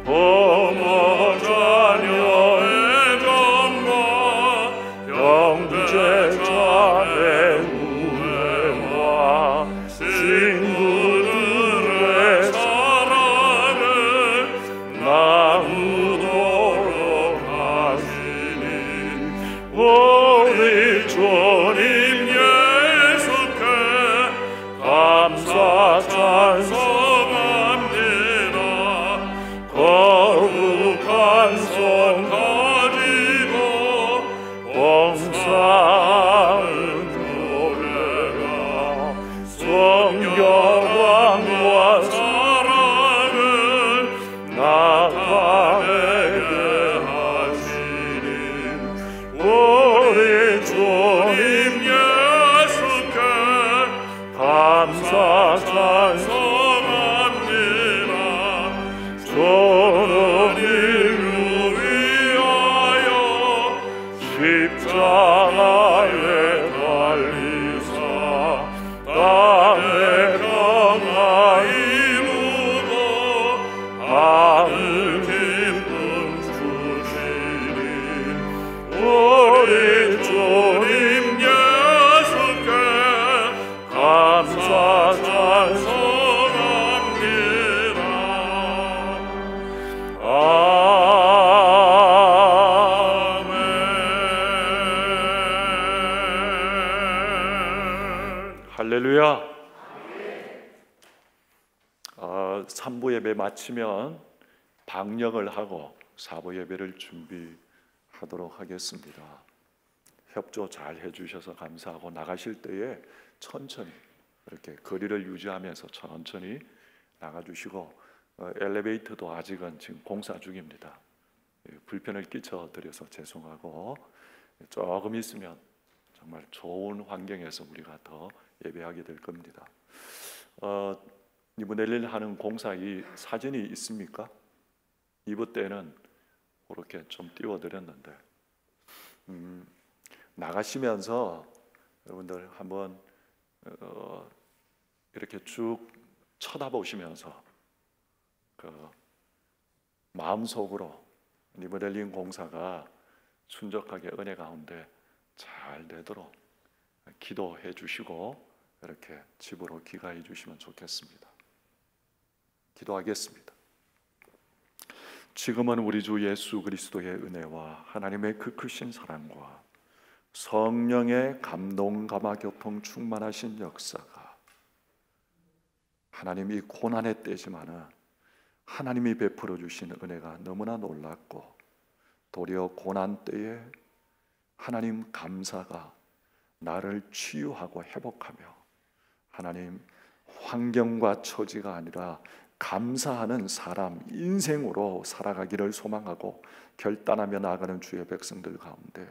부모 자녀의 정과 형제 자매 우애와 친구들의 사랑을 나누도록 하시니 우리 주님 예수께 감사 찬송합니다. 거룩한 손 가지고 봉사하는 노래가 성경과 사랑을 나타내게 하시니 우리 주님 예수께 감사 찬송합니다. 주님을 위하여 십자가에 달리사 땅에 평화 이루고 하늘 기쁨 주시니 우리 주님 예수께 감사 찬송합니다. 아멘. 할렐루야. 3부 예배 마치면 방역을 하고 4부 예배를 준비하도록 하겠습니다. 협조 잘 해주셔서 감사하고, 나가실 때에 천천히 이렇게 거리를 유지하면서 천천히 나가주시고, 엘리베이터도 아직은 지금 공사 중입니다. 불편을 끼쳐 드려서 죄송하고, 조금 있으면 정말 좋은 환경에서 우리가 더 예배하게 될 겁니다. 이번 내일 하는 공사 이 사진이 있습니까? 2부 때는 그렇게 좀 띄워드렸는데, 나가시면서 여러분들 한번 이렇게 쭉 쳐다보시면서 마음속으로 리모델링 공사가 순적하게 은혜 가운데 잘 되도록 기도해 주시고 이렇게 집으로 귀가해 주시면 좋겠습니다. 기도하겠습니다. 지금은 우리 주 예수 그리스도의 은혜와 하나님의 그 크신 사랑과 성령의 감동 감화 교통 충만하신 역사가 하나님이 고난의 때지만은 하나님이 베풀어 주신 은혜가 너무나 놀랍고 도리어 고난 때에 하나님 감사가 나를 치유하고 회복하며 하나님 환경과 처지가 아니라 감사하는 사람 인생으로 살아가기를 소망하고 결단하며 나아가는 주의 백성들 가운데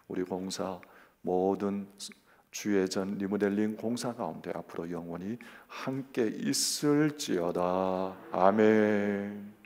우리 공사 모든 주의 전 리모델링 공사 가운데 앞으로 영원히 함께 있을지어다. 아멘.